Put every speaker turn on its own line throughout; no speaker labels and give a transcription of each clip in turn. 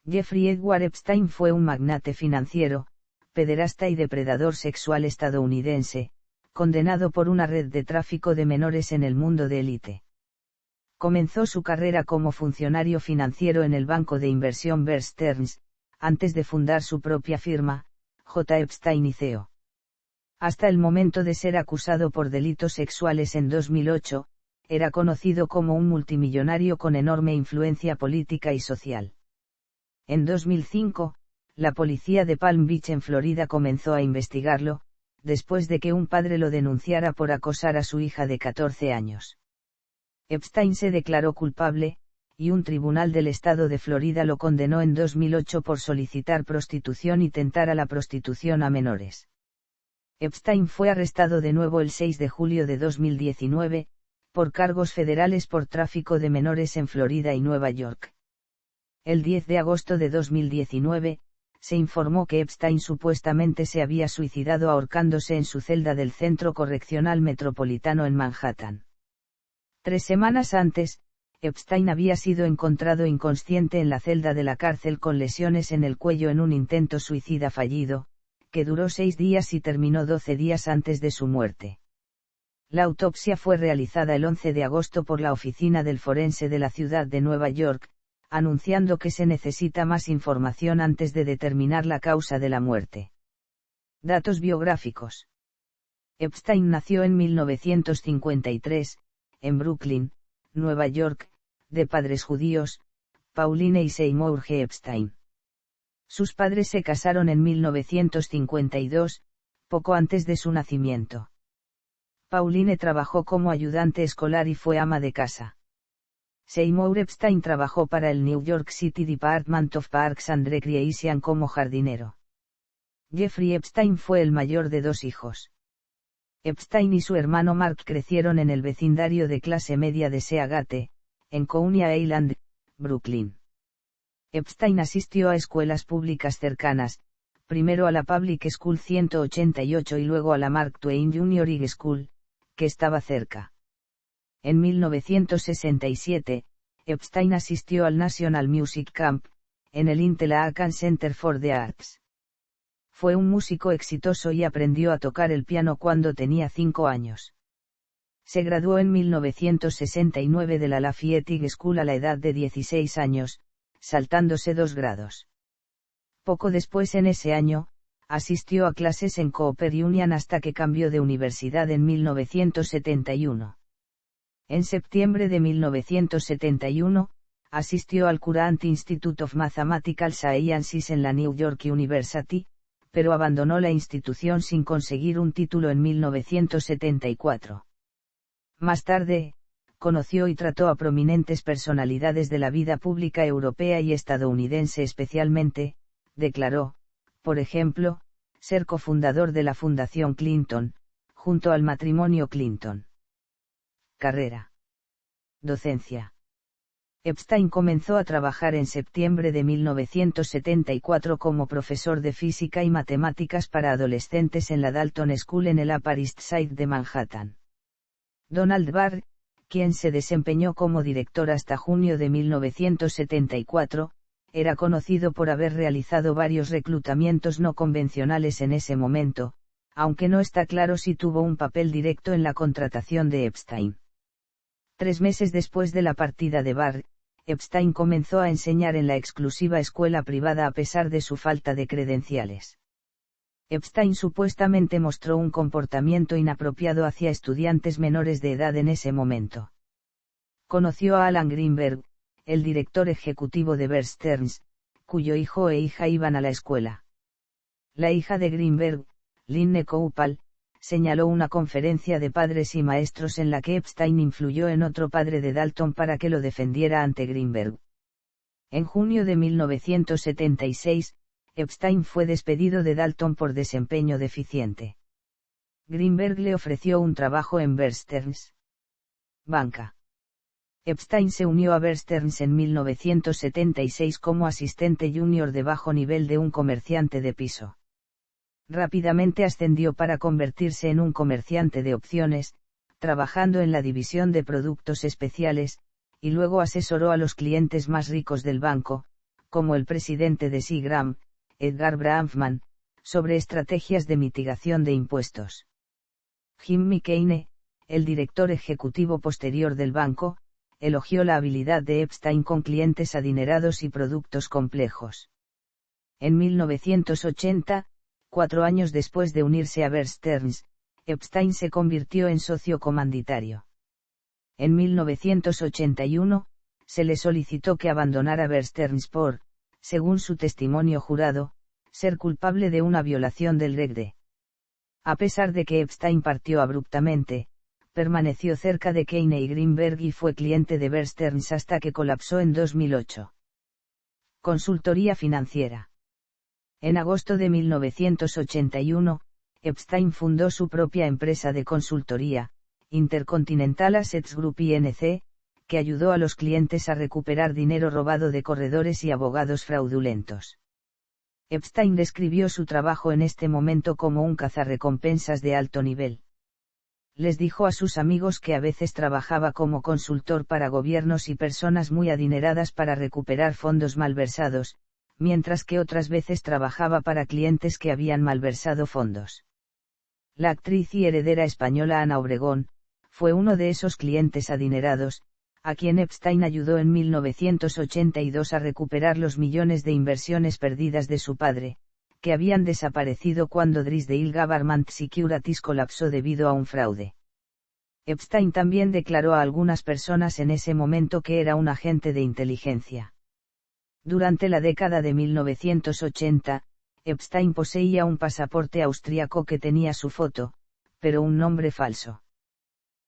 Jeffrey Edward Epstein fue un magnate financiero, pederasta y depredador sexual estadounidense, condenado por una red de tráfico de menores en el mundo de élite. Comenzó su carrera como funcionario financiero en el banco de inversión Bear Stearns, antes de fundar su propia firma, J. Epstein y Co. Hasta el momento de ser acusado por delitos sexuales en 2008, era conocido como un multimillonario con enorme influencia política y social. En 2005, la policía de Palm Beach en Florida comenzó a investigarlo, después de que un padre lo denunciara por acosar a su hija de 14 años. Epstein se declaró culpable, y un tribunal del estado de Florida lo condenó en 2008 por solicitar prostitución y tentar a la prostitución a menores. Epstein fue arrestado de nuevo el 6 de julio de 2019, por cargos federales por tráfico de menores en Florida y Nueva York. El 10 de agosto de 2019, se informó que Epstein supuestamente se había suicidado ahorcándose en su celda del Centro Correccional Metropolitano en Manhattan. 3 semanas antes, Epstein había sido encontrado inconsciente en la celda de la cárcel con lesiones en el cuello en un intento suicida fallido, que duró 6 días y terminó 12 días antes de su muerte. La autopsia fue realizada el 11 de agosto por la Oficina del Forense de la ciudad de Nueva York, anunciando que se necesita más información antes de determinar la causa de la muerte. Datos biográficos. Epstein nació en 1953, en Brooklyn, Nueva York, de padres judíos, Pauline y Seymour G. Epstein. Sus padres se casaron en 1952, poco antes de su nacimiento. Pauline trabajó como ayudante escolar y fue ama de casa. Seymour Epstein trabajó para el New York City Department of Parks and Recreation como jardinero. Jeffrey Epstein fue el mayor de 2 hijos. Epstein y su hermano Mark crecieron en el vecindario de clase media de Seagate, en Coney Island, Brooklyn. Epstein asistió a escuelas públicas cercanas, primero a la Public School 188 y luego a la Mark Twain Junior High School, que estaba cerca. En 1967, Epstein asistió al National Music Camp, en el Interlochen Center for the Arts. Fue un músico exitoso y aprendió a tocar el piano cuando tenía 5 años. Se graduó en 1969 de la Lafayette High School a la edad de 16 años, saltándose 2 grados. Poco después en ese año, asistió a clases en Cooper Union hasta que cambió de universidad en 1971. En septiembre de 1971, asistió al Courant Institute of Mathematical Sciences en la New York University, pero abandonó la institución sin conseguir un título en 1974. Más tarde, conoció y trató a prominentes personalidades de la vida pública europea y estadounidense especialmente, declaró, por ejemplo, ser cofundador de la Fundación Clinton, junto al matrimonio Clinton. Carrera. Docencia. Epstein comenzó a trabajar en septiembre de 1974 como profesor de física y matemáticas para adolescentes en la Dalton School en el Upper East Side de Manhattan. Donald Barr, quien se desempeñó como director hasta junio de 1974, era conocido por haber realizado varios reclutamientos no convencionales en ese momento, aunque no está claro si tuvo un papel directo en la contratación de Epstein. 3 meses después de la partida de Barr, Epstein comenzó a enseñar en la exclusiva escuela privada a pesar de su falta de credenciales. Epstein supuestamente mostró un comportamiento inapropiado hacia estudiantes menores de edad en ese momento. Conoció a Alan Greenberg, el director ejecutivo de Bear Stearns, cuyo hijo e hija iban a la escuela. La hija de Greenberg, Lynne Koupal, señaló una conferencia de padres y maestros en la que Epstein influyó en otro padre de Dalton para que lo defendiera ante Greenberg. En junio de 1976, Epstein fue despedido de Dalton por desempeño deficiente. Greenberg le ofreció un trabajo en Bear Stearns. Banca. Epstein se unió a Bear Stearns en 1976 como asistente junior de bajo nivel de un comerciante de piso. Rápidamente ascendió para convertirse en un comerciante de opciones, trabajando en la división de productos especiales, y luego asesoró a los clientes más ricos del banco, como el presidente de Seagram, Edgar Bronfman, sobre estrategias de mitigación de impuestos. Jim McCain, el director ejecutivo posterior del banco, elogió la habilidad de Epstein con clientes adinerados y productos complejos. En 1980, 4 años después de unirse a Bear Stearns, Epstein se convirtió en socio comanditario. En 1981, se le solicitó que abandonara Bear Stearns por, según su testimonio jurado, ser culpable de una violación del Reg D. A pesar de que Epstein partió abruptamente, permaneció cerca de Keynes y Greenberg y fue cliente de Bear Stearns hasta que colapsó en 2008. Consultoría financiera. En agosto de 1981, Epstein fundó su propia empresa de consultoría, Intercontinental Assets Group Inc., que ayudó a los clientes a recuperar dinero robado de corredores y abogados fraudulentos. Epstein describió su trabajo en este momento como un cazarrecompensas de alto nivel. Les dijo a sus amigos que a veces trabajaba como consultor para gobiernos y personas muy adineradas para recuperar fondos malversados, mientras que otras veces trabajaba para clientes que habían malversado fondos. La actriz y heredera española Ana Obregón, fue uno de esos clientes adinerados, a quien Epstein ayudó en 1982 a recuperar los millones de inversiones perdidas de su padre, que habían desaparecido cuando Drysdale Government Securities colapsó debido a un fraude. Epstein también declaró a algunas personas en ese momento que era un agente de inteligencia. Durante la década de 1980, Epstein poseía un pasaporte austríaco que tenía su foto, pero un nombre falso.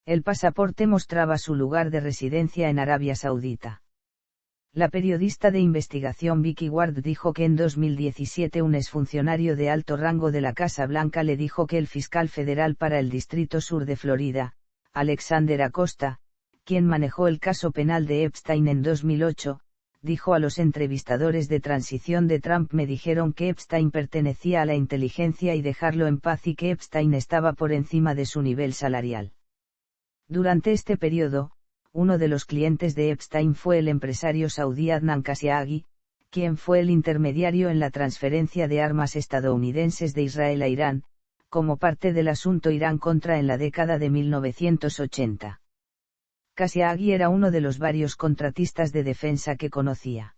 El pasaporte mostraba su lugar de residencia en Arabia Saudita. La periodista de investigación Vicky Ward dijo que en 2017 un exfuncionario de alto rango de la Casa Blanca le dijo que el fiscal federal para el Distrito Sur de Florida, Alexander Acosta, quien manejó el caso penal de Epstein en 2008, dijo a los entrevistadores de transición de Trump: me dijeron que Epstein pertenecía a la inteligencia y dejarlo en paz y que Epstein estaba por encima de su nivel salarial. Durante este periodo, uno de los clientes de Epstein fue el empresario saudí Adnan Khashoggi, quien fue el intermediario en la transferencia de armas estadounidenses de Israel a Irán, como parte del asunto Irán-Contra en la década de 1980. Khashoggi era uno de los varios contratistas de defensa que conocía.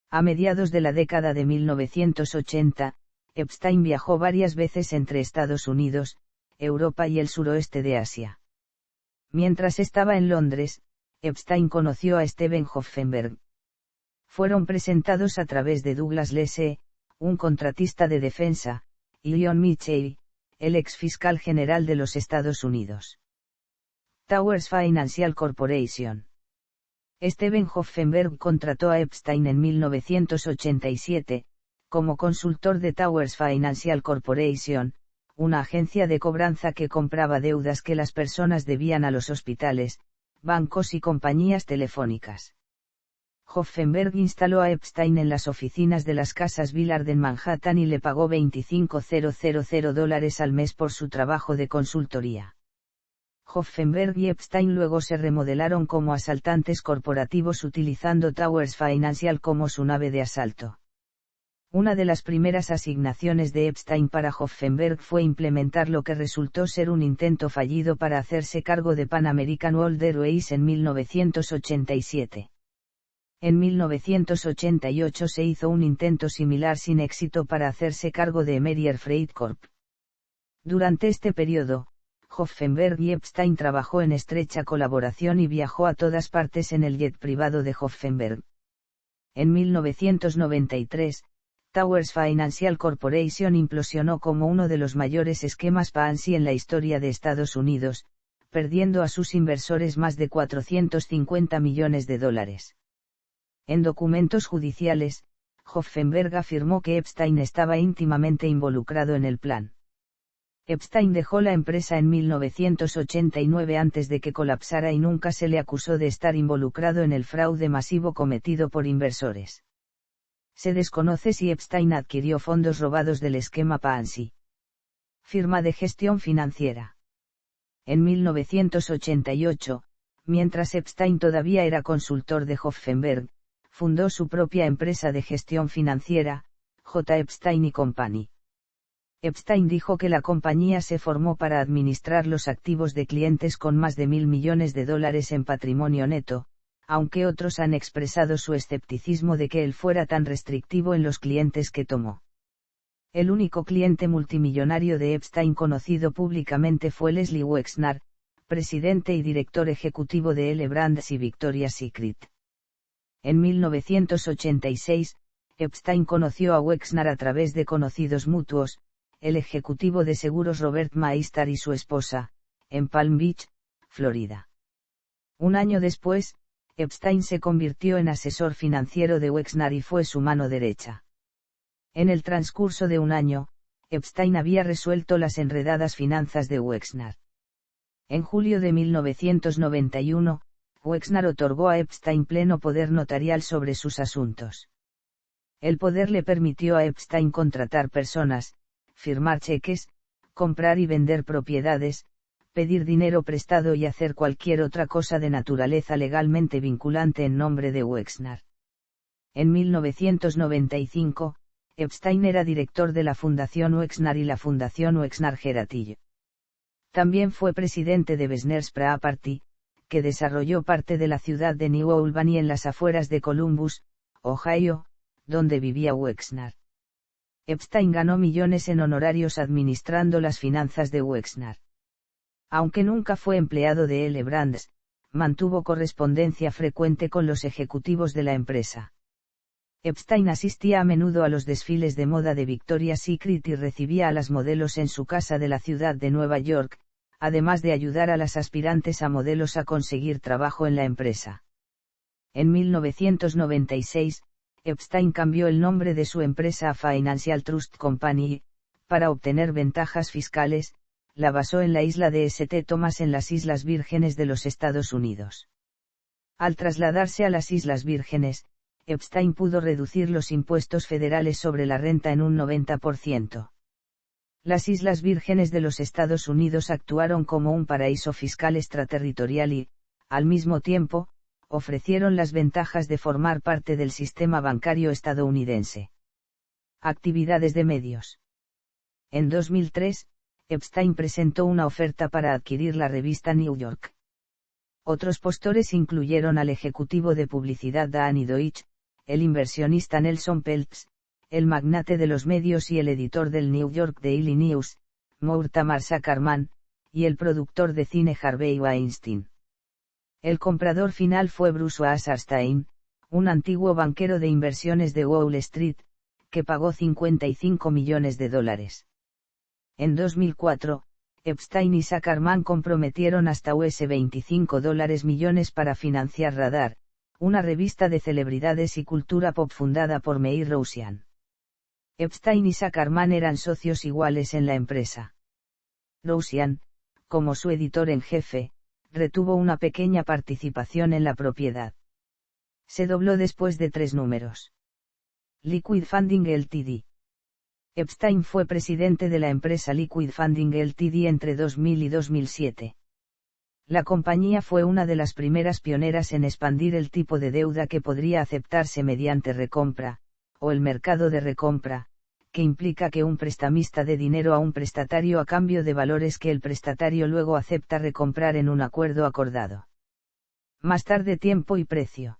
A mediados de la década de 1980, Epstein viajó varias veces entre Estados Unidos, Europa y el suroeste de Asia. Mientras estaba en Londres, Epstein conoció a Steven Hoffenberg. Fueron presentados a través de Douglas Lesse, un contratista de defensa, y Leon Mitchell, el ex fiscal general de los Estados Unidos. Towers Financial Corporation. Steven Hoffenberg contrató a Epstein en 1987, como consultor de Towers Financial Corporation, una agencia de cobranza que compraba deudas que las personas debían a los hospitales, bancos y compañías telefónicas. Hoffenberg instaló a Epstein en las oficinas de las casas Villard en Manhattan y le pagó $25,000 al mes por su trabajo de consultoría. Hoffenberg y Epstein luego se remodelaron como asaltantes corporativos utilizando Towers Financial como su nave de asalto. Una de las primeras asignaciones de Epstein para Hoffenberg fue implementar lo que resultó ser un intento fallido para hacerse cargo de Pan American World Airways en 1987. En 1988 se hizo un intento similar sin éxito para hacerse cargo de Embraer Freight Corp. Durante este periodo, Hoffenberg y Epstein trabajó en estrecha colaboración y viajó a todas partes en el jet privado de Hoffenberg. En 1993, Towers Financial Corporation implosionó como uno de los mayores esquemas Ponzi en la historia de Estados Unidos, perdiendo a sus inversores más de $450 millones. En documentos judiciales, Hoffenberg afirmó que Epstein estaba íntimamente involucrado en el plan. Epstein dejó la empresa en 1989 antes de que colapsara y nunca se le acusó de estar involucrado en el fraude masivo cometido por inversores. Se desconoce si Epstein adquirió fondos robados del esquema Ponzi. Firma de gestión financiera. En 1988, mientras Epstein todavía era consultor de Hoffenberg, fundó su propia empresa de gestión financiera, J. Epstein y Company. Epstein dijo que la compañía se formó para administrar los activos de clientes con más de $1.000 millones en patrimonio neto, aunque otros han expresado su escepticismo de que él fuera tan restrictivo en los clientes que tomó. El único cliente multimillonario de Epstein conocido públicamente fue Leslie Wexner, presidente y director ejecutivo de L Brands y Victoria's Secret. En 1986, Epstein conoció a Wexner a través de conocidos mutuos, el ejecutivo de seguros Robert Maistar y su esposa, en Palm Beach, Florida. Un año después, Epstein se convirtió en asesor financiero de Wexner y fue su mano derecha. En el transcurso de un año, Epstein había resuelto las enredadas finanzas de Wexner. En julio de 1991, Wexner otorgó a Epstein pleno poder notarial sobre sus asuntos. El poder le permitió a Epstein contratar personas, firmar cheques, comprar y vender propiedades, pedir dinero prestado y hacer cualquier otra cosa de naturaleza legalmente vinculante en nombre de Wexner. En 1995, Epstein era director de la Fundación Wexner y la Fundación Wexner-Heritage. También fue presidente de Wexner's Property, que desarrolló parte de la ciudad de New Albany en las afueras de Columbus, Ohio, donde vivía Wexner. Epstein ganó millones en honorarios administrando las finanzas de Wexner. Aunque nunca fue empleado de L Brands, mantuvo correspondencia frecuente con los ejecutivos de la empresa. Epstein asistía a menudo a los desfiles de moda de Victoria's Secret y recibía a las modelos en su casa de la ciudad de Nueva York, además de ayudar a las aspirantes a modelos a conseguir trabajo en la empresa. En 1996, Epstein cambió el nombre de su empresa a Financial Trust Company y, para obtener ventajas fiscales, la basó en la isla de St. Thomas en las Islas Vírgenes de los Estados Unidos. Al trasladarse a las Islas Vírgenes, Epstein pudo reducir los impuestos federales sobre la renta en un 90%. Las Islas Vírgenes de los Estados Unidos actuaron como un paraíso fiscal extraterritorial y, al mismo tiempo, ofrecieron las ventajas de formar parte del sistema bancario estadounidense. Actividades de medios. En 2003, Epstein presentó una oferta para adquirir la revista New York. Otros postores incluyeron al ejecutivo de publicidad Danny Deutsch, el inversionista Nelson Peltz, el magnate de los medios y el editor del New York Daily News, Mortimer Zuckerman, y el productor de cine Harvey Weinstein. El comprador final fue Bruce Wasserstein, un antiguo banquero de inversiones de Wall Street, que pagó $55 millones. En 2004, Epstein y Zuckerman comprometieron hasta $25 millones para financiar Radar, una revista de celebridades y cultura pop fundada por Meir Rousian. Epstein y Zuckerman eran socios iguales en la empresa. Rousian, como su editor en jefe, retuvo una pequeña participación en la propiedad. Se dobló después de 3 números. Liquid Funding Ltd. Epstein fue presidente de la empresa Liquid Funding Ltd. Entre 2000 y 2007. La compañía fue una de las primeras pioneras en expandir el tipo de deuda que podría aceptarse mediante recompra, o el mercado de recompra, que implica que un prestamista dé dinero a un prestatario a cambio de valores que el prestatario luego acepta recomprar en un acuerdo acordado. Más tarde tiempo y precio.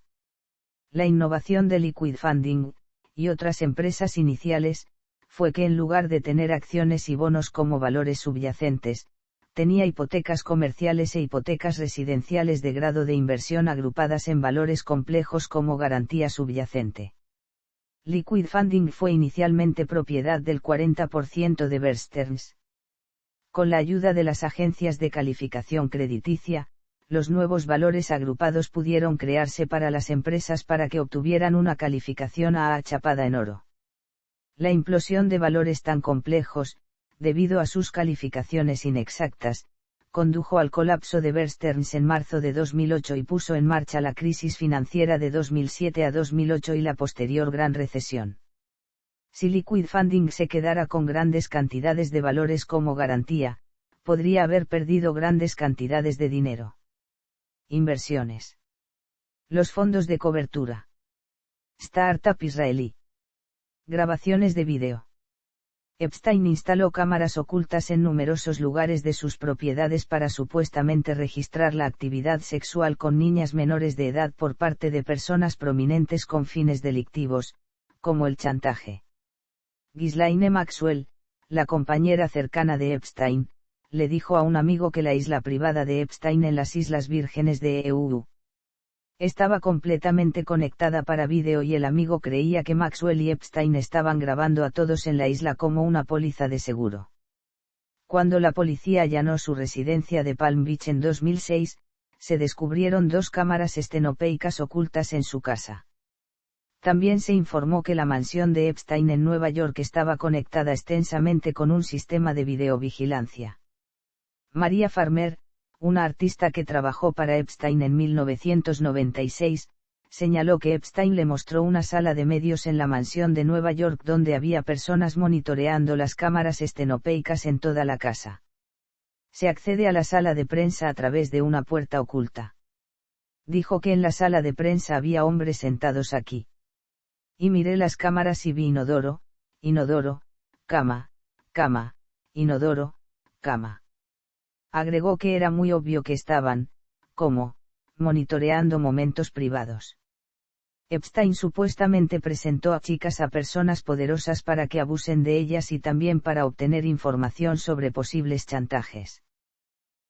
La innovación de Liquid Funding, y otras empresas iniciales, fue que en lugar de tener acciones y bonos como valores subyacentes, tenía hipotecas comerciales e hipotecas residenciales de grado de inversión agrupadas en valores complejos como garantía subyacente. Liquid Funding fue inicialmente propiedad del 40% de Bear Stearns. Con la ayuda de las agencias de calificación crediticia, los nuevos valores agrupados pudieron crearse para las empresas para que obtuvieran una calificación AA chapada en oro. La implosión de valores tan complejos, debido a sus calificaciones inexactas, condujo al colapso de Bear Stearns en marzo de 2008 y puso en marcha la crisis financiera de 2007 a 2008 y la posterior Gran Recesión. Si Liquid Funding se quedara con grandes cantidades de valores como garantía, podría haber perdido grandes cantidades de dinero. Inversiones. Los fondos de cobertura. Startup israelí. Grabaciones de vídeo. Epstein instaló cámaras ocultas en numerosos lugares de sus propiedades para supuestamente registrar la actividad sexual con niñas menores de edad por parte de personas prominentes con fines delictivos, como el chantaje. Ghislaine Maxwell, la compañera cercana de Epstein, le dijo a un amigo que la isla privada de Epstein en las Islas Vírgenes de EU estaba completamente conectada para vídeo y el amigo creía que Maxwell y Epstein estaban grabando a todos en la isla como una póliza de seguro. Cuando la policía allanó su residencia de Palm Beach en 2006, se descubrieron 2 cámaras estenopeicas ocultas en su casa. También se informó que la mansión de Epstein en Nueva York estaba conectada extensamente con un sistema de videovigilancia. Maria Farmer, una artista que trabajó para Epstein en 1996, señaló que Epstein le mostró una sala de medios en la mansión de Nueva York donde había personas monitoreando las cámaras estenopeicas en toda la casa. Se accede a la sala de prensa a través de una puerta oculta. Dijo que en la sala de prensa había hombres sentados aquí. Y miré las cámaras y vi inodoro, inodoro, cama, cama, inodoro, cama. Agregó que era muy obvio que estaban, como, monitoreando momentos privados. Epstein supuestamente presentó a chicas a personas poderosas para que abusen de ellas y también para obtener información sobre posibles chantajes.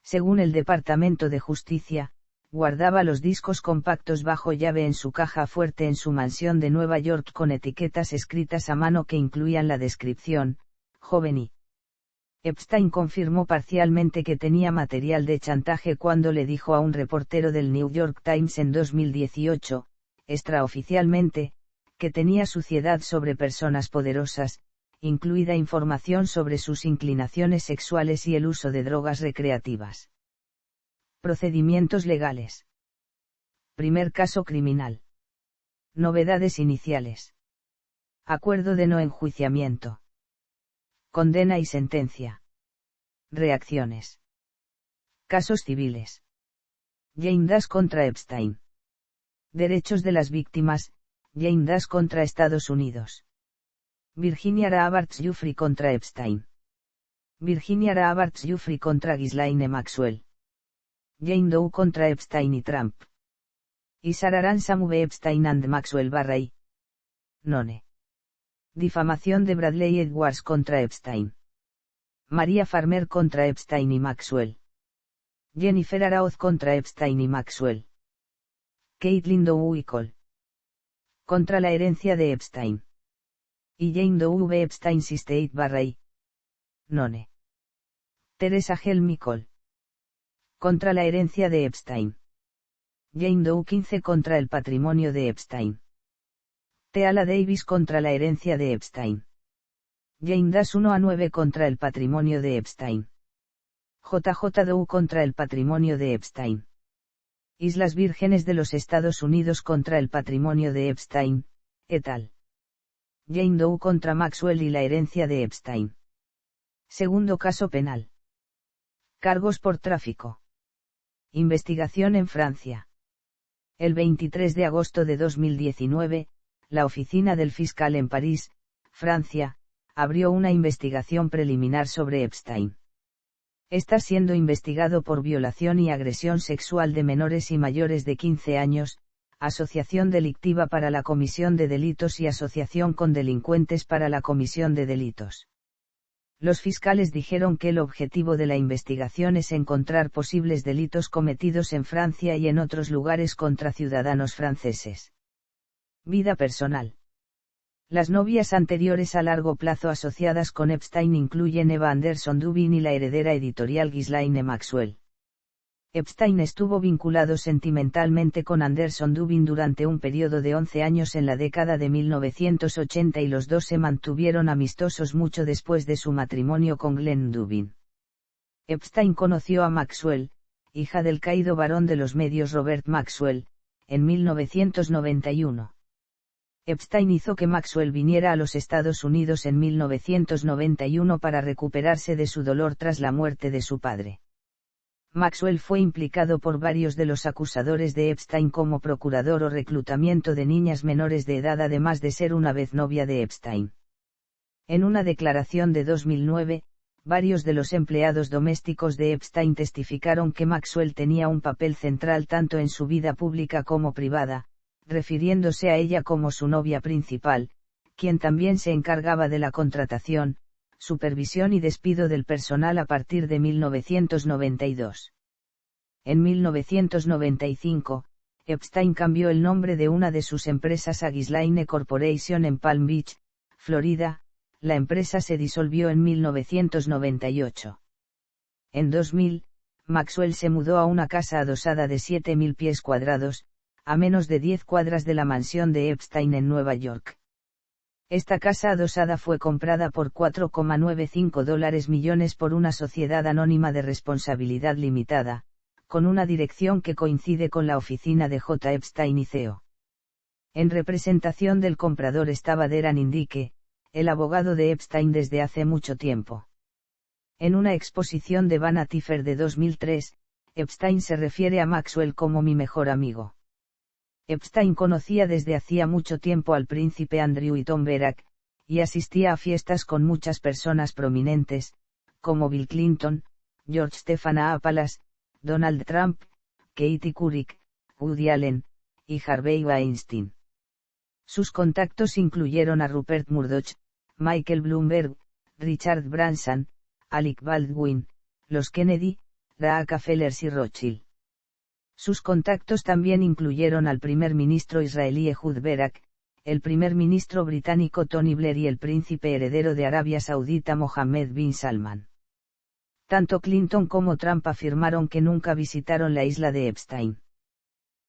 Según el Departamento de Justicia, guardaba los discos compactos bajo llave en su caja fuerte en su mansión de Nueva York con etiquetas escritas a mano que incluían la descripción, joven y. Epstein confirmó parcialmente que tenía material de chantaje cuando le dijo a un reportero del New York Times en 2018, extraoficialmente, que tenía suciedad sobre personas poderosas, incluida información sobre sus inclinaciones sexuales y el uso de drogas recreativas. Procedimientos legales. Primer caso criminal. Novedades iniciales. Acuerdo de no enjuiciamiento. Condena y sentencia. Reacciones. Casos civiles. Jane Doe contra Epstein. Derechos de las víctimas, Jane Doe contra Estados Unidos. Virginia Roberts Giuffre contra Epstein. Virginia Roberts Giuffre contra Ghislaine Maxwell. Jane Doe contra Epstein y Trump. Y Sarah Ransom v. Epstein and Maxwell /I. None. Difamación de Bradley Edwards contra Epstein. Maria Farmer contra Epstein y Maxwell. Jennifer Araoz contra Epstein y Maxwell. Caitlin Doe Cole. Contra la herencia de Epstein. Y Jane Doe v. Epstein Estate /I. None. Teresa Helmy Cole. Contra la herencia de Epstein. Jane Doe 15 contra el patrimonio de Epstein. Teala Davis contra la herencia de Epstein. Jane Doe 1-9 contra el patrimonio de Epstein. JJ Doe contra el patrimonio de Epstein. Islas Vírgenes de los Estados Unidos contra el patrimonio de Epstein, et al. Jane Doe contra Maxwell y la herencia de Epstein. Segundo caso penal. Cargos por tráfico. Investigación en Francia. El 23 de agosto de 2019, la oficina del fiscal en París, Francia, abrió una investigación preliminar sobre Epstein. Está siendo investigado por violación y agresión sexual de menores y mayores de 15 años, asociación delictiva para la comisión de delitos y asociación con delincuentes para la comisión de delitos. Los fiscales dijeron que el objetivo de la investigación es encontrar posibles delitos cometidos en Francia y en otros lugares contra ciudadanos franceses. Vida personal. Las novias anteriores a largo plazo asociadas con Epstein incluyen Eva Anderson Dubin y la heredera editorial Ghislaine Maxwell. Epstein estuvo vinculado sentimentalmente con Anderson Dubin durante un periodo de 11 años en la década de 1980 y los dos se mantuvieron amistosos mucho después de su matrimonio con Glenn Dubin. Epstein conoció a Maxwell, hija del caído varón de los medios Robert Maxwell, en 1991. Epstein hizo que Maxwell viniera a los Estados Unidos en 1991 para recuperarse de su dolor tras la muerte de su padre. Maxwell fue implicado por varios de los acusadores de Epstein como procurador o reclutamiento de niñas menores de edad, además de ser una vez novia de Epstein. En una declaración de 2009, varios de los empleados domésticos de Epstein testificaron que Maxwell tenía un papel central tanto en su vida pública como privada, refiriéndose a ella como su novia principal, quien también se encargaba de la contratación, supervisión y despido del personal a partir de 1992. En 1995, Epstein cambió el nombre de una de sus empresas a Ghislaine Corporation en Palm Beach, Florida. La empresa se disolvió en 1998. En 2000, Maxwell se mudó a una casa adosada de 7.000 pies cuadrados, a menos de 10 cuadras de la mansión de Epstein en Nueva York. Esta casa adosada fue comprada por $4,95 millones por una sociedad anónima de responsabilidad limitada, con una dirección que coincide con la oficina de J. Epstein y CO. En representación del comprador estaba Deran Indike, el abogado de Epstein desde hace mucho tiempo. En una exposición de Vanity Fair de 2003, Epstein se refiere a Maxwell como mi mejor amigo. Epstein conocía desde hacía mucho tiempo al príncipe Andrew y Tom Berak, y asistía a fiestas con muchas personas prominentes, como Bill Clinton, George Stephanopoulos, Donald Trump, Katie Couric, Woody Allen, y Harvey Weinstein. Sus contactos incluyeron a Rupert Murdoch, Michael Bloomberg, Richard Branson, Alec Baldwin, los Kennedy, Rockefeller y Rothschild. Sus contactos también incluyeron al primer ministro israelí Ehud Barak, el primer ministro británico Tony Blair y el príncipe heredero de Arabia Saudita Mohammed bin Salman. Tanto Clinton como Trump afirmaron que nunca visitaron la isla de Epstein.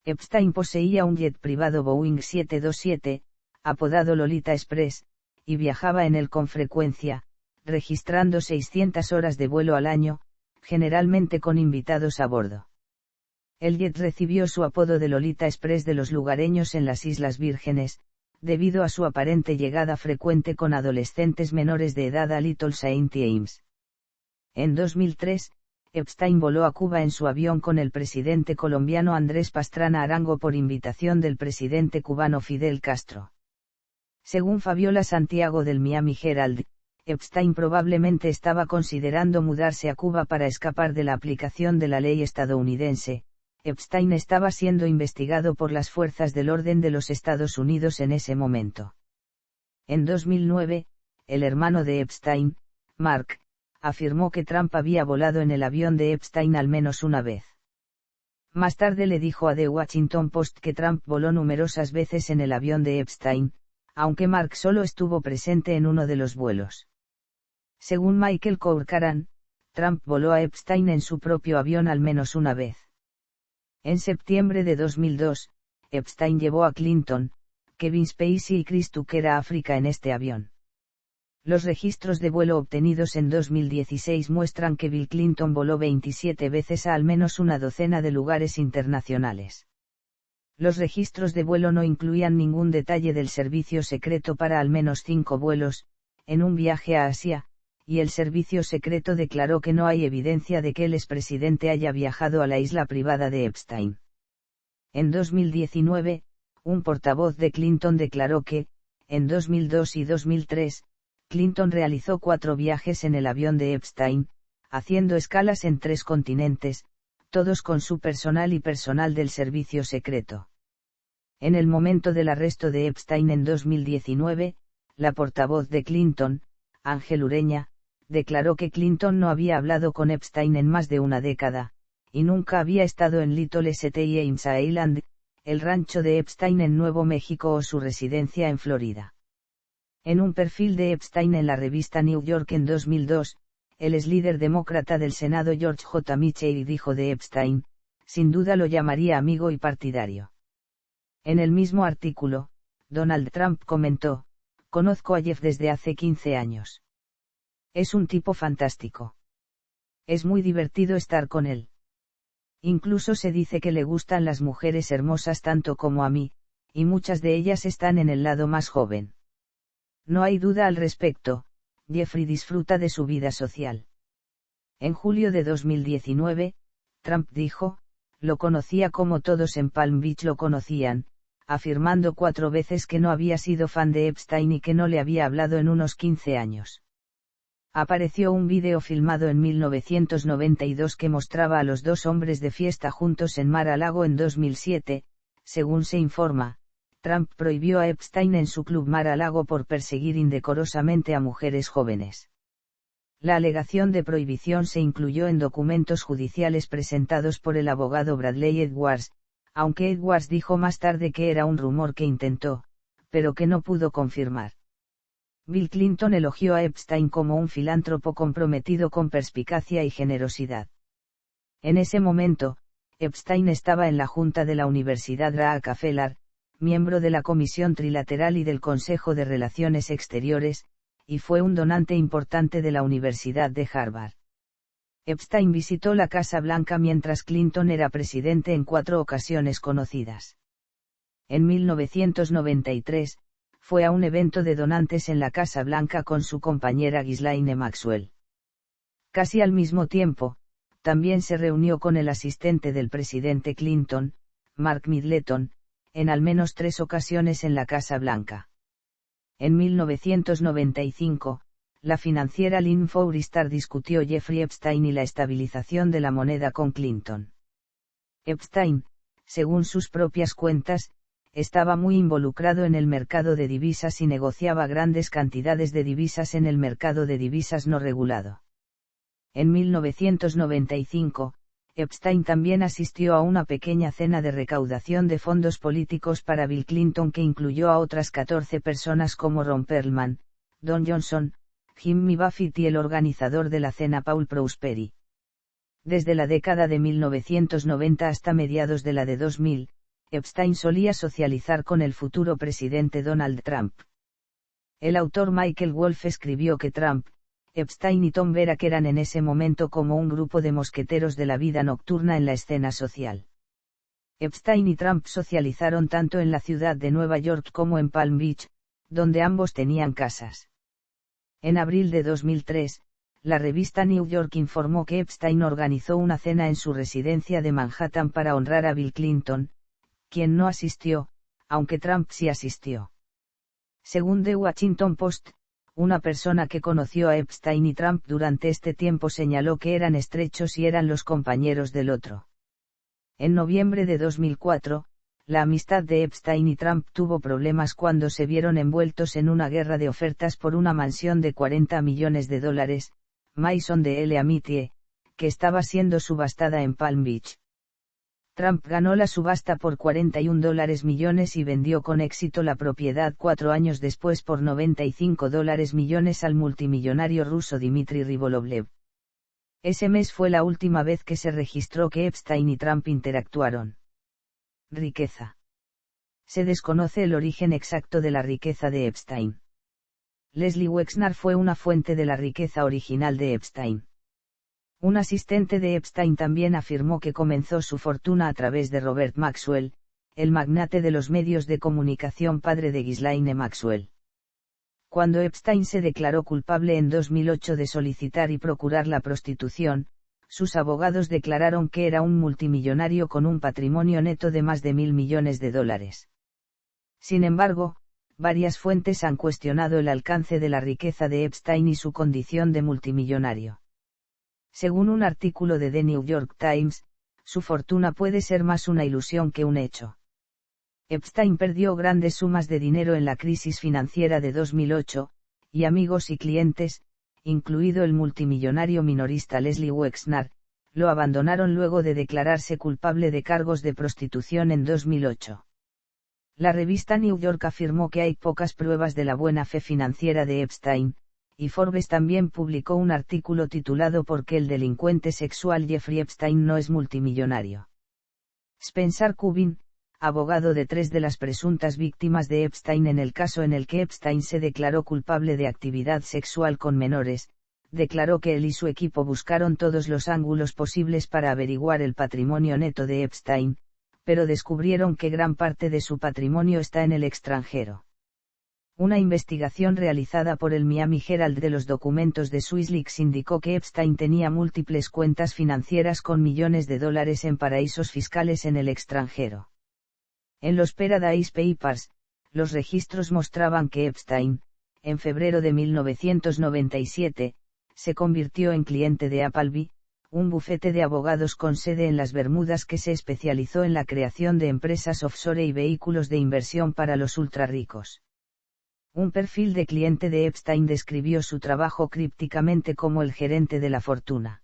Epstein poseía un jet privado Boeing 727, apodado Lolita Express, y viajaba en él con frecuencia, registrando 600 horas de vuelo al año, generalmente con invitados a bordo. El jet recibió su apodo de Lolita Express de los lugareños en las Islas Vírgenes, debido a su aparente llegada frecuente con adolescentes menores de edad a Little Saint James. En 2003, Epstein voló a Cuba en su avión con el presidente colombiano Andrés Pastrana Arango por invitación del presidente cubano Fidel Castro. Según Fabiola Santiago del Miami Herald, Epstein probablemente estaba considerando mudarse a Cuba para escapar de la aplicación de la ley estadounidense. Epstein estaba siendo investigado por las fuerzas del orden de los Estados Unidos en ese momento. En 2009, el hermano de Epstein, Mark, afirmó que Trump había volado en el avión de Epstein al menos una vez. Más tarde le dijo a The Washington Post que Trump voló numerosas veces en el avión de Epstein, aunque Mark solo estuvo presente en uno de los vuelos. Según Michael Corcoran, Trump voló a Epstein en su propio avión al menos una vez. En septiembre de 2002, Epstein llevó a Clinton, Kevin Spacey y Chris Tucker a África en este avión. Los registros de vuelo obtenidos en 2016 muestran que Bill Clinton voló 27 veces a al menos una docena de lugares internacionales. Los registros de vuelo no incluían ningún detalle del servicio secreto para al menos 5 vuelos, en un viaje a Asia, y el servicio secreto declaró que no hay evidencia de que el expresidente haya viajado a la isla privada de Epstein. En 2019, un portavoz de Clinton declaró que, en 2002 y 2003, Clinton realizó 4 viajes en el avión de Epstein, haciendo escalas en 3 continentes, todos con su personal y personal del servicio secreto. En el momento del arresto de Epstein en 2019, la portavoz de Clinton, Ángel Ureña, declaró que Clinton no había hablado con Epstein en más de una década, y nunca había estado en Little St. James Island, el rancho de Epstein en Nuevo México o su residencia en Florida. En un perfil de Epstein en la revista New York en 2002, el ex líder demócrata del Senado George J. Mitchell dijo de Epstein, sin duda lo llamaría amigo y partidario. En el mismo artículo, Donald Trump comentó, conozco a Jeff desde hace 15 años. Es un tipo fantástico. Es muy divertido estar con él. Incluso se dice que le gustan las mujeres hermosas tanto como a mí, y muchas de ellas están en el lado más joven. No hay duda al respecto, Jeffrey disfruta de su vida social. En julio de 2019, Trump dijo, lo conocía como todos en Palm Beach lo conocían, afirmando 4 veces que no había sido fan de Epstein y que no le había hablado en unos 15 años. Apareció un vídeo filmado en 1992 que mostraba a los dos hombres de fiesta juntos en Mar-a-Lago en 2007, según se informa. Trump prohibió a Epstein en su club Mar-a-Lago por perseguir indecorosamente a mujeres jóvenes. La alegación de prohibición se incluyó en documentos judiciales presentados por el abogado Bradley Edwards, aunque Edwards dijo más tarde que era un rumor que intentó, pero que no pudo confirmar. Bill Clinton elogió a Epstein como un filántropo comprometido con perspicacia y generosidad. En ese momento, Epstein estaba en la junta de la Universidad Rockefeller, miembro de la Comisión Trilateral y del Consejo de Relaciones Exteriores, y fue un donante importante de la Universidad de Harvard. Epstein visitó la Casa Blanca mientras Clinton era presidente en 4 ocasiones conocidas. En 1993, fue a un evento de donantes en la Casa Blanca con su compañera Ghislaine Maxwell. Casi al mismo tiempo, también se reunió con el asistente del presidente Clinton, Mark Middleton, en al menos 3 ocasiones en la Casa Blanca. En 1995, la financiera Lynn Forrester discutió Jeffrey Epstein y la estabilización de la moneda con Clinton. Epstein, según sus propias cuentas, estaba muy involucrado en el mercado de divisas y negociaba grandes cantidades de divisas en el mercado de divisas no regulado. En 1995, Epstein también asistió a una pequeña cena de recaudación de fondos políticos para Bill Clinton que incluyó a otras 14 personas como Ron Perlman, Don Johnson, Jimmy Buffett y el organizador de la cena Paul Prosperi. Desde la década de 1990 hasta mediados de la de 2000, Epstein solía socializar con el futuro presidente Donald Trump. El autor Michael Wolff escribió que Trump, Epstein y Tom Berak eran en ese momento como un grupo de mosqueteros de la vida nocturna en la escena social. Epstein y Trump socializaron tanto en la ciudad de Nueva York como en Palm Beach, donde ambos tenían casas. En abril de 2003, la revista New York informó que Epstein organizó una cena en su residencia de Manhattan para honrar a Bill Clinton, quien no asistió, aunque Trump sí asistió. Según The Washington Post, una persona que conoció a Epstein y Trump durante este tiempo señaló que eran estrechos y eran los compañeros del otro. En noviembre de 2004, la amistad de Epstein y Trump tuvo problemas cuando se vieron envueltos en una guerra de ofertas por una mansión de $40 millones, Maison de l'Amitié, que estaba siendo subastada en Palm Beach. Trump ganó la subasta por $41 millones y vendió con éxito la propiedad 4 años después por $95 millones al multimillonario ruso Dmitry Ribolovlev. Ese mes fue la última vez que se registró que Epstein y Trump interactuaron. Riqueza. Se desconoce el origen exacto de la riqueza de Epstein. Leslie Wexner fue una fuente de la riqueza original de Epstein. Un asistente de Epstein también afirmó que comenzó su fortuna a través de Robert Maxwell, el magnate de los medios de comunicación padre de Ghislaine Maxwell. Cuando Epstein se declaró culpable en 2008 de solicitar y procurar la prostitución, sus abogados declararon que era un multimillonario con un patrimonio neto de más de $1.000 millones. Sin embargo, varias fuentes han cuestionado el alcance de la riqueza de Epstein y su condición de multimillonario. Según un artículo de The New York Times, su fortuna puede ser más una ilusión que un hecho. Epstein perdió grandes sumas de dinero en la crisis financiera de 2008, y amigos y clientes, incluido el multimillonario minorista Leslie Wexner, lo abandonaron luego de declararse culpable de cargos de prostitución en 2008. La revista New York afirmó que hay pocas pruebas de la buena fe financiera de Epstein, y Forbes también publicó un artículo titulado ¿Por qué el delincuente sexual Jeffrey Epstein no es multimillonario? Spencer Cubin, abogado de 3 de las presuntas víctimas de Epstein en el caso en el que Epstein se declaró culpable de actividad sexual con menores, declaró que él y su equipo buscaron todos los ángulos posibles para averiguar el patrimonio neto de Epstein, pero descubrieron que gran parte de su patrimonio está en el extranjero. Una investigación realizada por el Miami Herald de los documentos de SwissLeaks indicó que Epstein tenía múltiples cuentas financieras con millones de dólares en paraísos fiscales en el extranjero. En los Paradise Papers, los registros mostraban que Epstein, en febrero de 1997, se convirtió en cliente de Appleby, un bufete de abogados con sede en las Bermudas que se especializó en la creación de empresas offshore y vehículos de inversión para los ultrarricos. Un perfil de cliente de Epstein describió su trabajo crípticamente como el gerente de la fortuna.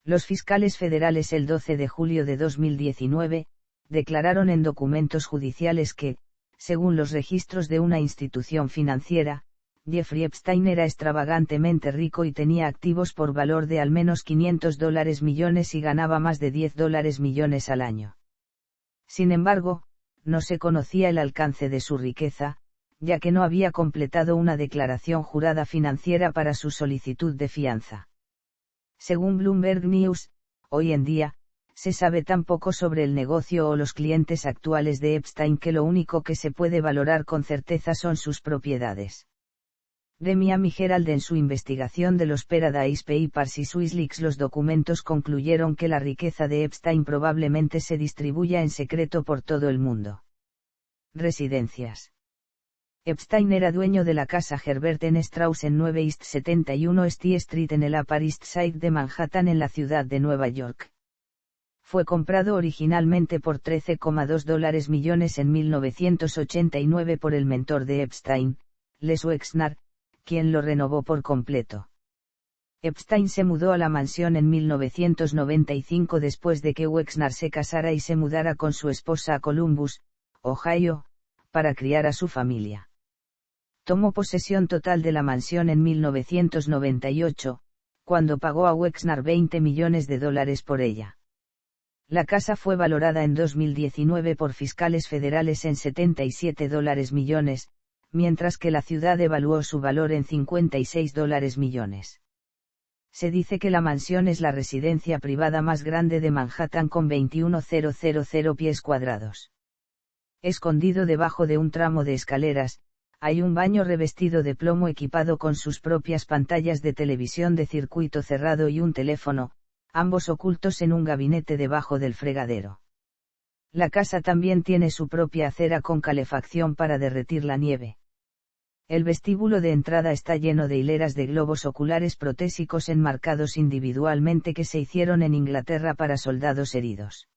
Los fiscales federales el 12 de julio de 2019, declararon en documentos judiciales que, según los registros de una institución financiera, Jeffrey Epstein era extravagantemente rico y tenía activos por valor de al menos $500 millones y ganaba más de $10 millones al año. Sin embargo, no se conocía el alcance de su riqueza, ya que no había completado una declaración jurada financiera para su solicitud de fianza. Según Bloomberg News, hoy en día, se sabe tan poco sobre el negocio o los clientes actuales de Epstein que lo único que se puede valorar con certeza son sus propiedades. The Miami Herald en su investigación de los Paradise Papers y SwissLeaks los documentos concluyeron que la riqueza de Epstein probablemente se distribuya en secreto por todo el mundo. Residencias. Epstein era dueño de la casa Herbert N. Strauss en 9 East 71 St Street en el Upper East Side de Manhattan en la ciudad de Nueva York. Fue comprado originalmente por $13,2 millones en 1989 por el mentor de Epstein, Les Wexner, quien lo renovó por completo. Epstein se mudó a la mansión en 1995 después de que Wexner se casara y se mudara con su esposa a Columbus, Ohio, para criar a su familia. Tomó posesión total de la mansión en 1998, cuando pagó a Wexner $20 millones por ella. La casa fue valorada en 2019 por fiscales federales en $77 millones, mientras que la ciudad evaluó su valor en $56 millones. Se dice que la mansión es la residencia privada más grande de Manhattan con 21,000 pies cuadrados. Escondido debajo de un tramo de escaleras, hay un baño revestido de plomo equipado con sus propias pantallas de televisión de circuito cerrado y un teléfono, ambos ocultos en un gabinete debajo del fregadero. La casa también tiene su propia acera con calefacción para derretir la nieve. El vestíbulo de entrada está lleno de hileras de globos oculares protésicos enmarcados individualmente que se hicieron en Inglaterra para soldados heridos.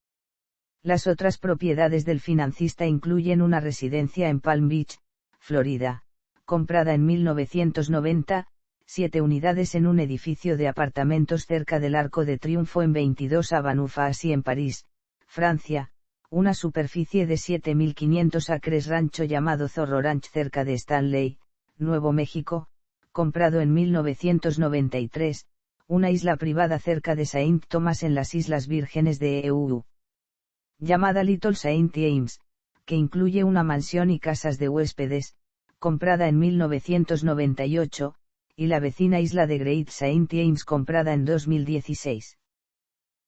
Las otras propiedades del financista incluyen una residencia en Palm Beach, Florida, comprada en 1990, 7 unidades en un edificio de apartamentos cerca del Arco de Triunfo en 22 Avenue Fosse en París, Francia, una superficie de 7.500 acres rancho llamado Zorro Ranch cerca de Stanley, Nuevo México, comprado en 1993, una isla privada cerca de Saint Thomas en las Islas Vírgenes de EU, llamada Little Saint James, que incluye una mansión y casas de huéspedes, comprada en 1998, y la vecina isla de Great Saint James comprada en 2016.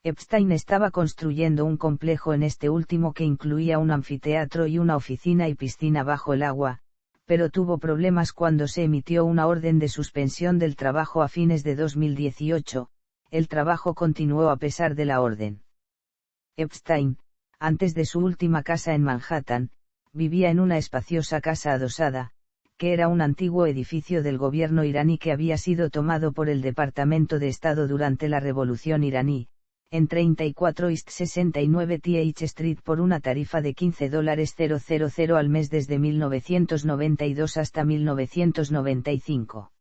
Epstein estaba construyendo un complejo en este último que incluía un anfiteatro y una oficina y piscina bajo el agua, pero tuvo problemas cuando se emitió una orden de suspensión del trabajo a fines de 2018, el trabajo continuó a pesar de la orden. Epstein, antes de su última casa en Manhattan, vivía en una espaciosa casa adosada, que era un antiguo edificio del gobierno iraní que había sido tomado por el Departamento de Estado durante la Revolución iraní, en 34 East 69 TH Street por una tarifa de $15,000 al mes desde 1992 hasta 1995.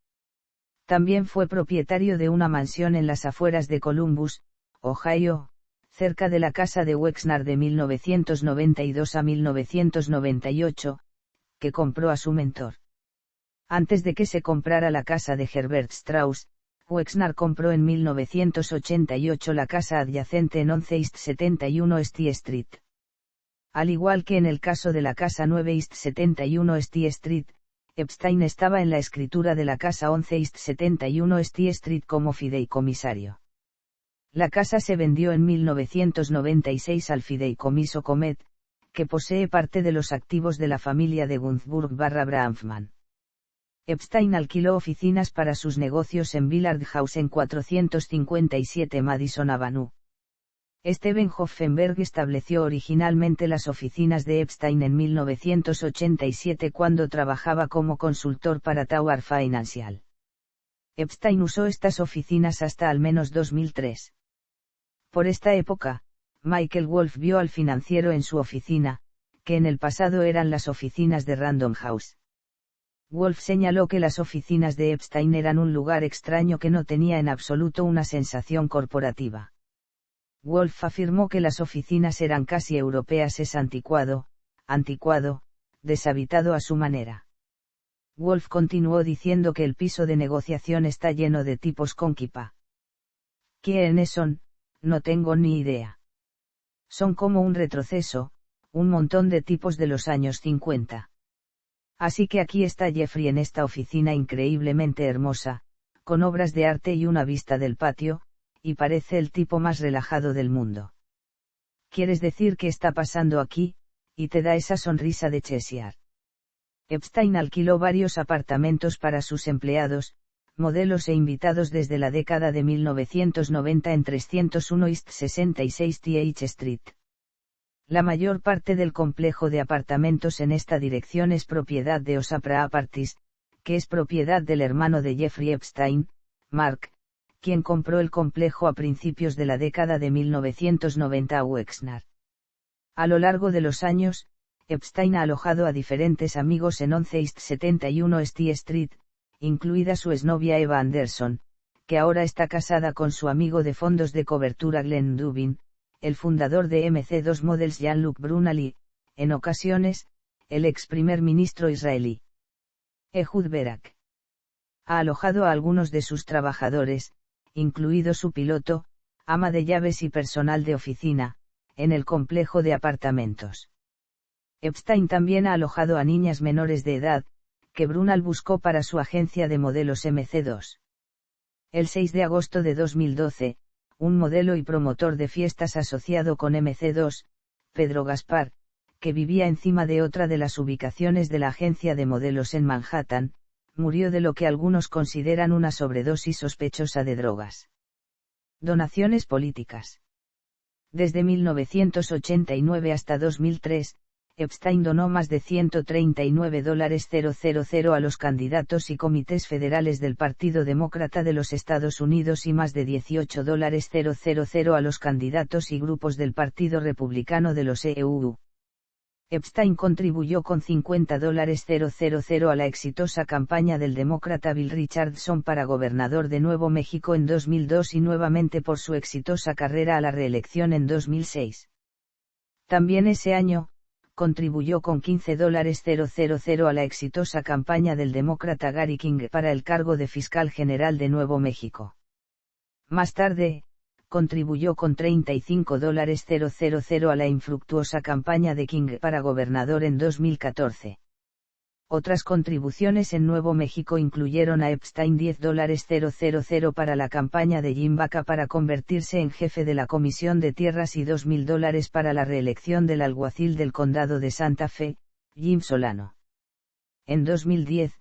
También fue propietario de una mansión en las afueras de Columbus, Ohio, cerca de la casa de Wexner de 1992 a 1998, que compró a su mentor. Antes de que se comprara la casa de Herbert Strauss, Wexner compró en 1988 la casa adyacente en 11 East 71 St Street. Al igual que en el caso de la casa 9 East 71 St Street, Epstein estaba en la escritura de la casa 11 East 71 St Street como fideicomisario. La casa se vendió en 1996 al fideicomiso Comet, que posee parte de los activos de la familia de Gunzburg-Bramfman. Epstein alquiló oficinas para sus negocios en Villard House en 457 Madison Avenue. Steven Hoffenberg estableció originalmente las oficinas de Epstein en 1987 cuando trabajaba como consultor para Tower Financial. Epstein usó estas oficinas hasta al menos 2003. Por esta época, Michael Wolff vio al financiero en su oficina, que en el pasado eran las oficinas de Random House. Wolff señaló que las oficinas de Epstein eran un lugar extraño que no tenía en absoluto una sensación corporativa. Wolff afirmó que las oficinas eran casi europeas, es anticuado, deshabitado a su manera. Wolff continuó diciendo que el piso de negociación está lleno de tipos con kippah. ¿Quiénes son? No tengo ni idea. Son como un retroceso, un montón de tipos de los años 50. Así que aquí está Jeffrey en esta oficina increíblemente hermosa, con obras de arte y una vista del patio, y parece el tipo más relajado del mundo. ¿Quieres decir qué está pasando aquí? Y te da esa sonrisa de Cheshire. Epstein alquiló varios apartamentos para sus empleados, modelos e invitados desde la década de 1990 en 301 East 66 TH Street. La mayor parte del complejo de apartamentos en esta dirección es propiedad de Osapra Apartments, que es propiedad del hermano de Jeffrey Epstein, Mark, quien compró el complejo a principios de la década de 1990 a Wexner. A lo largo de los años, Epstein ha alojado a diferentes amigos en 11 East 71 St Street, incluida su exnovia Eva Anderson, que ahora está casada con su amigo de fondos de cobertura Glenn Dubin, el fundador de MC2 Models Jean-Luc Brunel y, en ocasiones, el ex primer ministro israelí Ehud Barak. Ha alojado a algunos de sus trabajadores, incluido su piloto, ama de llaves y personal de oficina, en el complejo de apartamentos. Epstein también ha alojado a niñas menores de edad, que Brunel buscó para su agencia de modelos MC2. El 6 de agosto de 2012, un modelo y promotor de fiestas asociado con MC2, Pedro Gaspar, que vivía encima de otra de las ubicaciones de la agencia de modelos en Manhattan, murió de lo que algunos consideran una sobredosis sospechosa de drogas. Donaciones políticas. Desde 1989 hasta 2003, Epstein donó más de $139,000 a los candidatos y comités federales del Partido Demócrata de los Estados Unidos y más de $18,000 a los candidatos y grupos del Partido Republicano de los EUU. Epstein contribuyó con $50,000 a la exitosa campaña del demócrata Bill Richardson para gobernador de Nuevo México en 2002 y nuevamente por su exitosa carrera a la reelección en 2006. También ese año, contribuyó con $15,000 a la exitosa campaña del demócrata Gary King para el cargo de fiscal general de Nuevo México. Más tarde, contribuyó con $35,000 a la infructuosa campaña de King para gobernador en 2014. Otras contribuciones en Nuevo México incluyeron a Epstein $10,000 para la campaña de Jim Baca para convertirse en jefe de la Comisión de Tierras y $2,000 para la reelección del alguacil del condado de Santa Fe, Jim Solano. En 2010,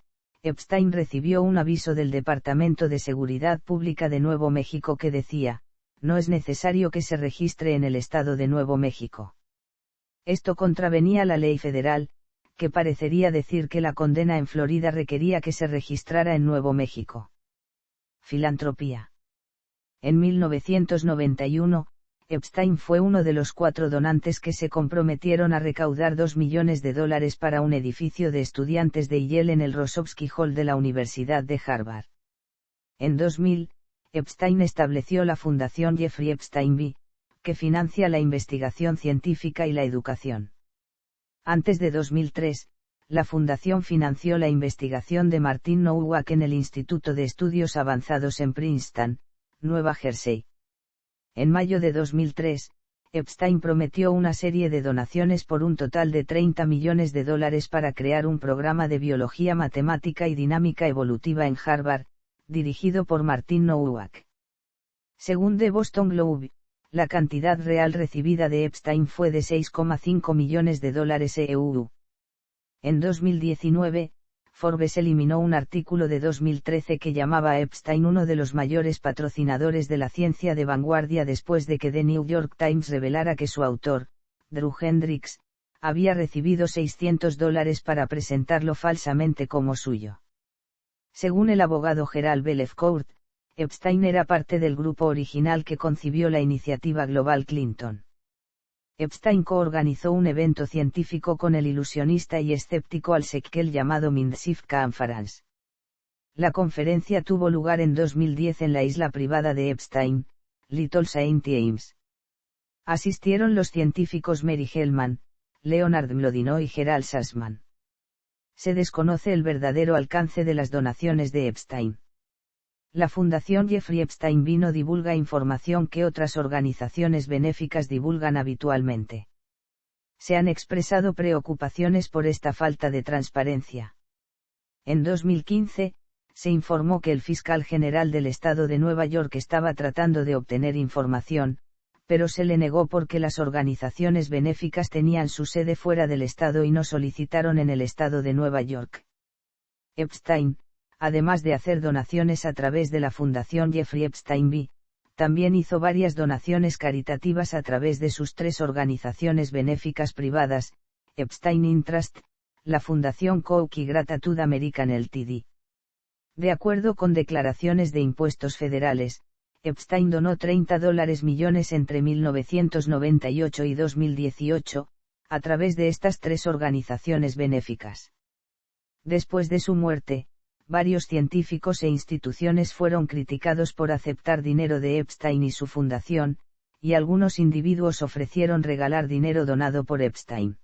Epstein recibió un aviso del Departamento de Seguridad Pública de Nuevo México que decía: no es necesario que se registre en el estado de Nuevo México. Esto contravenía la ley federal, que parecería decir que la condena en Florida requería que se registrara en Nuevo México. Filantropía. En 1991, Epstein fue uno de los 4 donantes que se comprometieron a recaudar $2 millones para un edificio de estudiantes de Yale en el Rosovsky Hall de la Universidad de Harvard. En 2000, Epstein estableció la Fundación Jeffrey Epstein V, que financia la investigación científica y la educación. Antes de 2003, la fundación financió la investigación de Martin Nowak en el Instituto de Estudios Avanzados en Princeton, Nueva Jersey. En mayo de 2003, Epstein prometió una serie de donaciones por un total de $30 millones para crear un programa de biología matemática y dinámica evolutiva en Harvard, dirigido por Martin Nowak. Según The Boston Globe, la cantidad real recibida de Epstein fue de $6,5 millones EUR. En 2019, Forbes eliminó un artículo de 2013 que llamaba a Epstein uno de los mayores patrocinadores de la ciencia de vanguardia después de que The New York Times revelara que su autor, Drew Hendricks, había recibido $600 para presentarlo falsamente como suyo. Según el abogado Gerald Bellecourt, Epstein era parte del grupo original que concibió la iniciativa Global Clinton. Epstein coorganizó un evento científico con el ilusionista y escéptico Al Seckel llamado Mindshift Conference. La conferencia tuvo lugar en 2010 en la isla privada de Epstein, Little Saint James. Asistieron los científicos Mary Hellman, Leonard Mlodinow y Gerald Sussman. Se desconoce el verdadero alcance de las donaciones de Epstein. La Fundación Jeffrey Epstein Vino divulga información que otras organizaciones benéficas divulgan habitualmente. Se han expresado preocupaciones por esta falta de transparencia. En 2015, se informó que el fiscal general del estado de Nueva York estaba tratando de obtener información, pero se le negó porque las organizaciones benéficas tenían su sede fuera del estado y no solicitaron en el estado de Nueva York. Epstein, además de hacer donaciones a través de la Fundación Jeffrey Epstein V., también hizo varias donaciones caritativas a través de sus 3 organizaciones benéficas privadas, Epstein Interest, la Fundación Koch y Gratitude American Ltd. De acuerdo con declaraciones de impuestos federales, Epstein donó $30 millones entre 1998 y 2018, a través de estas 3 organizaciones benéficas. Después de su muerte, varios científicos e instituciones fueron criticados por aceptar dinero de Epstein y su fundación, y algunos individuos ofrecieron regalar dinero donado por Epstein.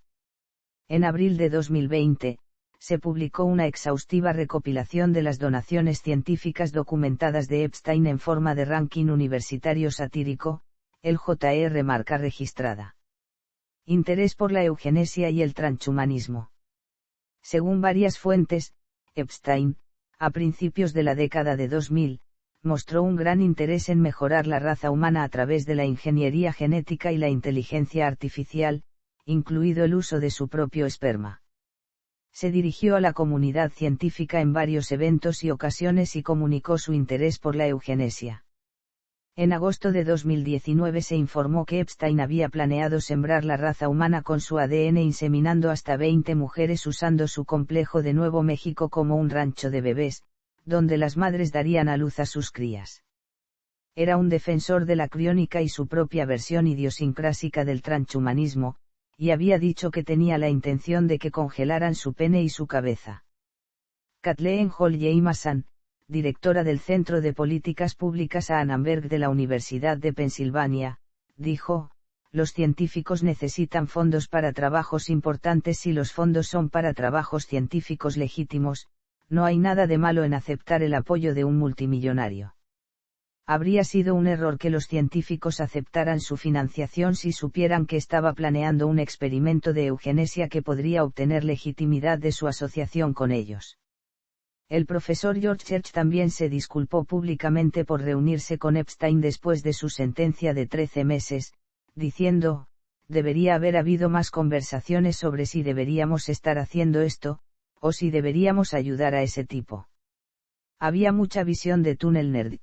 En abril de 2020, se publicó una exhaustiva recopilación de las donaciones científicas documentadas de Epstein en forma de ranking universitario satírico, el JR marca registrada. Interés por la eugenesia y el transhumanismo. Según varias fuentes, Epstein, a principios de la década de 2000, mostró un gran interés en mejorar la raza humana a través de la ingeniería genética y la inteligencia artificial, incluido el uso de su propio esperma. Se dirigió a la comunidad científica en varios eventos y ocasiones y comunicó su interés por la eugenesia. En agosto de 2019 se informó que Epstein había planeado sembrar la raza humana con su ADN inseminando hasta 20 mujeres usando su complejo de Nuevo México como un rancho de bebés, donde las madres darían a luz a sus crías. Era un defensor de la criónica y su propia versión idiosincrásica del transhumanismo, y había dicho que tenía la intención de que congelaran su pene y su cabeza. Kathleen Hall Jameson, directora del Centro de Políticas Públicas a Annenberg de la Universidad de Pensilvania, dijo, los científicos necesitan fondos para trabajos importantes si los fondos son para trabajos científicos legítimos, no hay nada de malo en aceptar el apoyo de un multimillonario. Habría sido un error que los científicos aceptaran su financiación si supieran que estaba planeando un experimento de eugenesia que podría obtener legitimidad de su asociación con ellos. El profesor George Church también se disculpó públicamente por reunirse con Epstein después de su sentencia de 13 meses, diciendo, debería haber habido más conversaciones sobre si deberíamos estar haciendo esto, o si deberíamos ayudar a ese tipo. Había mucha visión de túnel nerd.